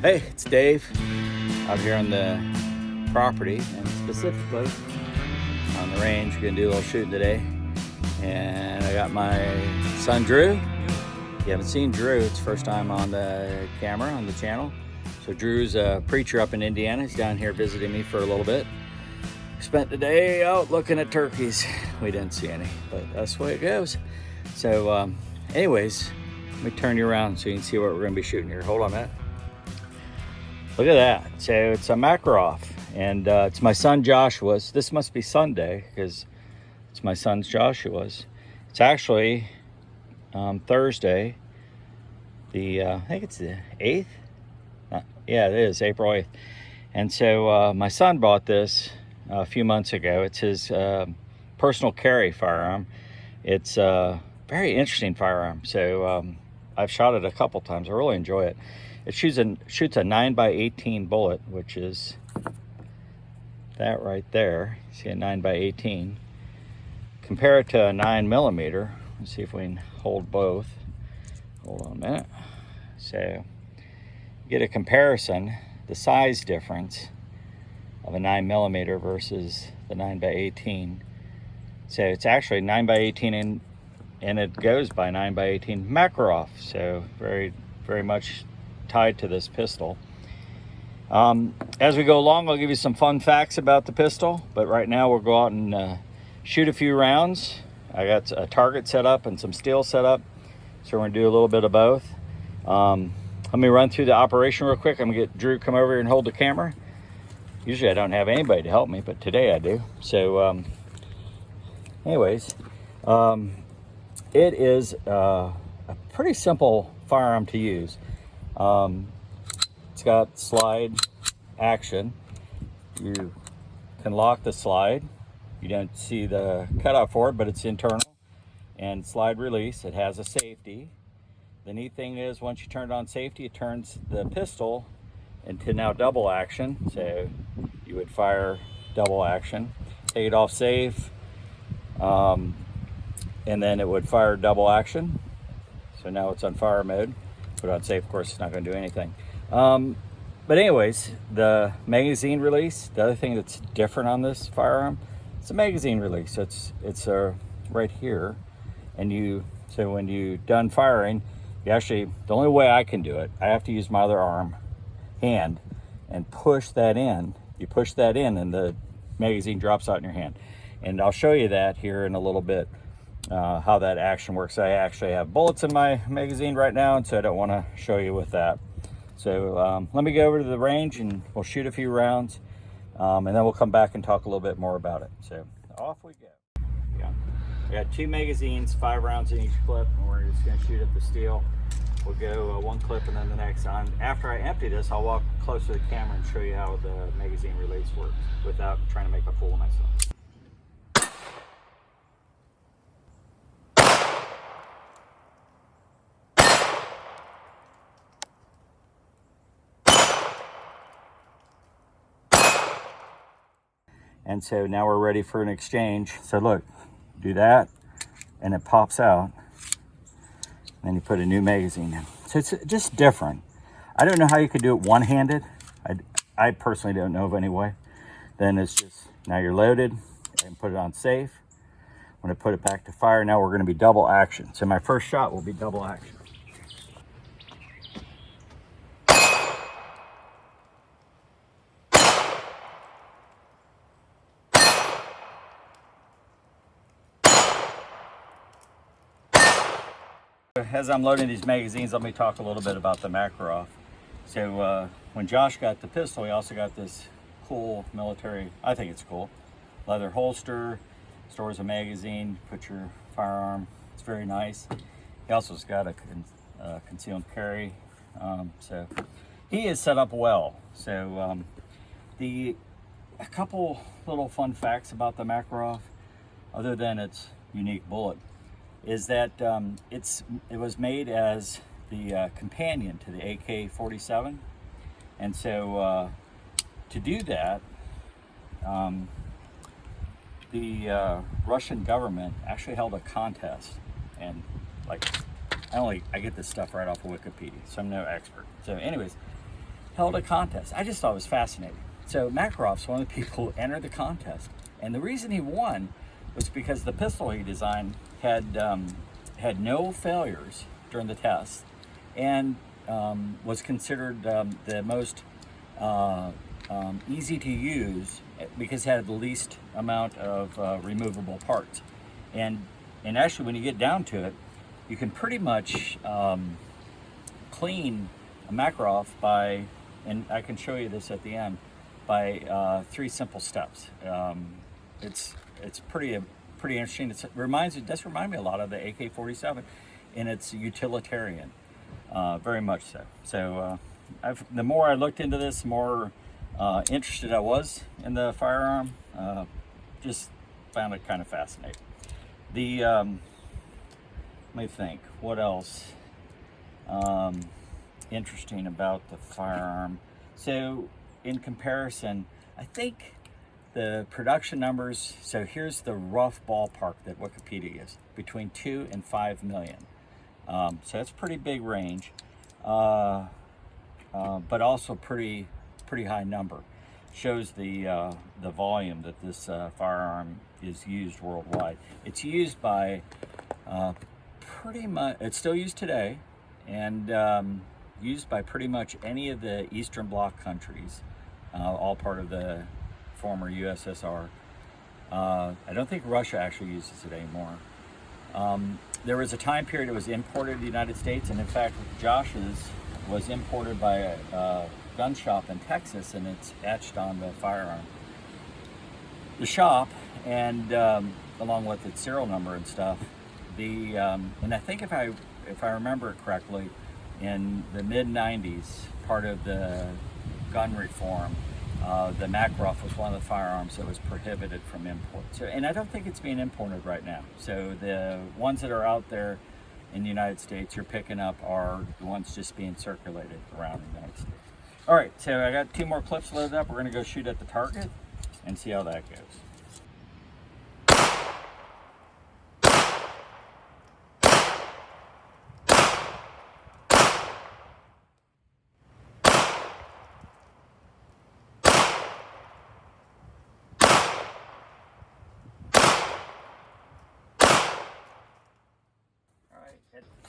Hey, it's Dave out here on the property and specifically on the range. Gonna do a little shooting today. And I got my son Drew. If you haven't seen Drew, it's first time on the camera on the channel. So Drew's a preacher up in Indiana. He's down here visiting me for a little bit. Spent the day out looking at turkeys. We didn't see any, but that's the way it goes. So anyways, let me turn you around so you can see what we're gonna be shooting here. Hold on a minute. Look at that. So it's a Makarov, and it's my son Joshua's. This must be Sunday because it's my son's Joshua's. It's actually Thursday, I think it's the 8th. Yeah, it is April 8th. And so my son bought this a few months ago. It's his personal carry firearm. It's a very interesting firearm. So I've shot it a couple times. I really enjoy it. It shoots a 9x18 bullet, which is that right there. See a 9x18. Compare it to a 9mm. Let's see if we can hold both. Hold on a minute. So get a comparison, the size difference of a 9mm versus the 9x18. So it's actually 9x18 and it goes by 9x18 Makarov. So very, very much tied to this pistol. As we go along, I'll give you some fun facts about the pistol, but right now we'll go out and shoot a few rounds. I got a target set up and some steel set up, so we're gonna do a little bit of both. Let me run through the operation real quick. I'm gonna get Drew come over here and hold the camera. Usually I don't have anybody to help me, but today I do. So anyways, it is a pretty simple firearm to use. It's got slide action. You can lock the slide. You don't see the cutout for it, but it's internal. And slide release. It has a safety. The neat thing is once you turn it on safety, it turns the pistol into now double action. So you would fire double action. Take it off safe, and then it would fire double action. So now it's on fire mode. Put it on safe, of course, it's not going to do anything. But anyways, the magazine release, the other thing that's different on this firearm, it's a magazine release. It's right here. And so when you're done firing, you actually, the only way I can do it, I have to use my other hand, and push that in. You push that in and the magazine drops out in your hand. And I'll show you that here in a little bit. How that action works. I actually have bullets in my magazine right now, and so I don't want to show you with that. So let me go over to the range and we'll shoot a few rounds, and then we'll come back and talk a little bit more about it. So off we go. Yeah. We got 2 magazines, 5 rounds in each clip, and we're just going to shoot at the steel. We'll go one clip and then the next on. After I empty this, I'll walk close to the camera and show you how the magazine release works without trying to make a fool of myself. And so now we're ready for an exchange. So look, do that, and it pops out. Then you put a new magazine in. So it's just different. I don't know how you could do it one-handed. I personally don't know of any way. Then it's just, now you're loaded, and put it on safe. When I put it back to fire, now we're gonna be double action. So my first shot will be double action. As I'm loading these magazines, let me talk a little bit about the Makarov. So when Josh got the pistol, he also got this cool military, I think it's cool, leather holster, stores a magazine, put your firearm. It's very nice. He also has got a concealed carry. So he is set up well. So a couple little fun facts about the Makarov, other than its unique bullet, is that it was made as the companion to the AK-47, and so to do that, the Russian government actually held a contest, and like I get this stuff right off of Wikipedia, so I'm no expert. So anyways, held a contest. I just thought it was fascinating. So Makarov's one of the people who entered the contest, and the reason he won was because the pistol he designed had no failures during the test, and was considered the most easy to use because it had the least amount of removable parts. And actually, when you get down to it, you can pretty much clean a Makarov by, and I can show you this at the end, by 3 simple steps. It's pretty interesting. It does remind me a lot of the AK-47, and it's utilitarian, very much so. So the more I looked into this, the more interested I was in the firearm. Just found it kind of fascinating. Let me think, what else interesting about the firearm? So in comparison, I think the production numbers, so here's the rough ballpark that Wikipedia is, between 2 and 5 million. So that's a pretty big range, but also pretty high number. Shows the volume that this firearm is used worldwide. It's used by pretty much, it's still used today, and used by pretty much any of the Eastern Bloc countries, all part of the former USSR. I don't think Russia actually uses it anymore. There was a time period it was imported to the United States, and in fact, Josh's was imported by a gun shop in Texas, and it's etched on the firearm. The shop, and along with its serial number and stuff, and I think if I remember it correctly, in the mid-90s, part of the gun reform, the Makarov was one of the firearms that was prohibited from import. So, and I don't think it's being imported right now. So the ones that are out there in the United States you're picking up are the ones just being circulated around the United States. All right, so I got 2 more clips loaded up. We're gonna go shoot at the target and see how that goes.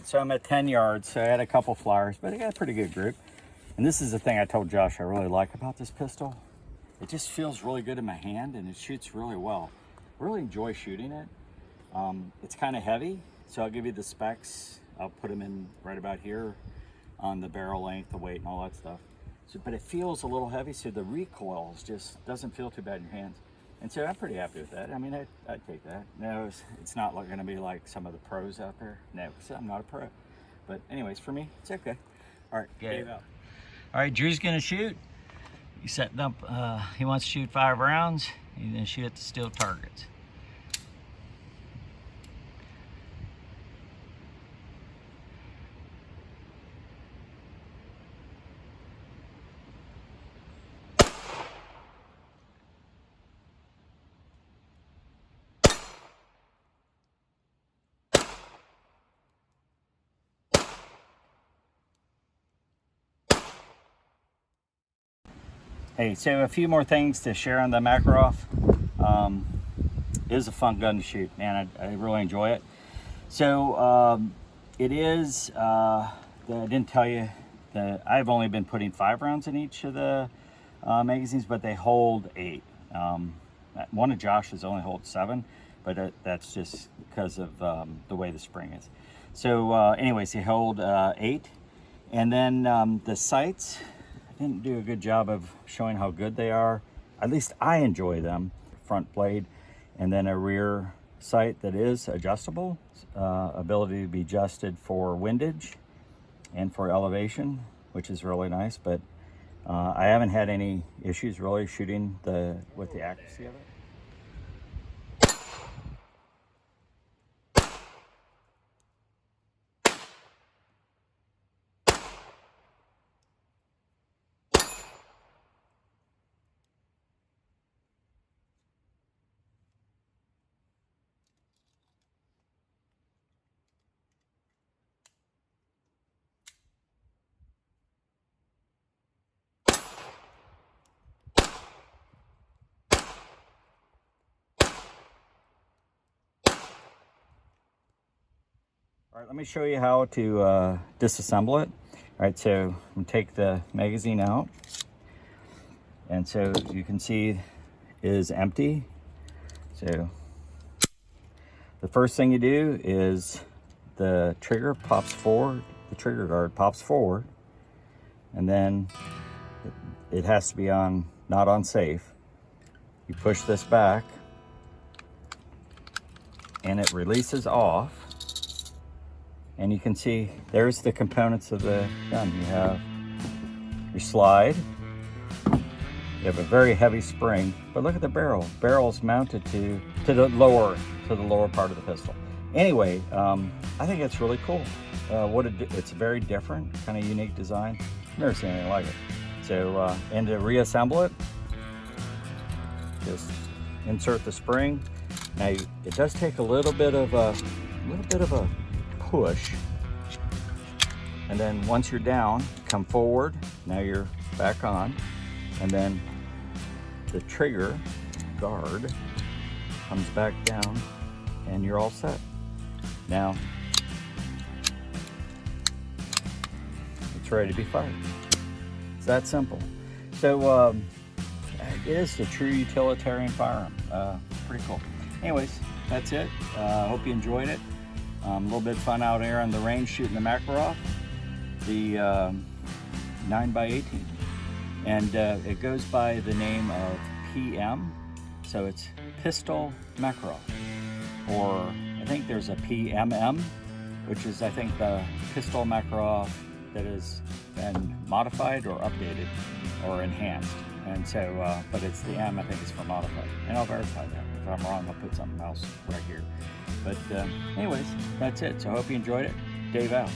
So I'm at 10 yards, so I had a couple flyers, but I got a pretty good group. And this is the thing I told Josh I really like about this pistol. It just feels really good in my hand, and it shoots really well. I really enjoy shooting it. It's kind of heavy, so I'll give you the specs. I'll put them in right about here on the barrel length, the weight, and all that stuff. So, but it feels a little heavy, so the recoil just doesn't feel too bad in your hands. And so I'm pretty happy with that. I mean, I'd take that. No, it's not going to be like some of the pros out there. No, because I'm not a pro. But anyways, for me, it's okay. All right, get it out. All right, Drew's going to shoot. He's setting up, he wants to shoot 5 rounds. He's going to shoot at the steel targets. Hey, so a few more things to share on the Makarov. It is a fun gun to shoot, man. I really enjoy it. So it is, I didn't tell you that I've only been putting 5 rounds in each of the magazines, but they hold 8. One of Josh's only holds 7, but that's just because of the way the spring is. So anyways, they hold 8. And then the sights, didn't do a good job of showing how good they are. At least I enjoy them. Front blade, and then a rear sight that is adjustable, ability to be adjusted for windage and for elevation, which is really nice. But I haven't had any issues really shooting with the accuracy of it. All right, let me show you how to disassemble it. All right, so I'm gonna take the magazine out. And so you can see it is empty. So the first thing you do is the trigger pops forward, the trigger guard pops forward, and then it has to be on, not on safe. You push this back and it releases off. And you can see there's the components of the gun. You have your slide. You have a very heavy spring, but look at the barrel. Barrel's mounted to the lower part of the pistol. Anyway, I think it's really cool. It's very different, kind of unique design. I've never seen anything like it. So, and to reassemble it, just insert the spring. Now it does take a little bit of a push, and then once you're down, come forward. Now you're back on, and then the trigger guard comes back down, and you're all set. Now it's ready to be fired. It's that simple. So it is a true utilitarian firearm. Pretty cool. Anyways, that's it. Hope you enjoyed it. A little bit of fun out here on the range shooting the Makarov, the 9x18. And it goes by the name of PM, so it's Pistol Makarov. Or I think there's a PMM, which is I think the Pistol Makarov that has been modified or updated or enhanced. And so, but it's the M, I think it's for modified. And I'll verify that. If I'm wrong, I'll put something else right here. But anyways, that's it. So I hope you enjoyed it. Dave out.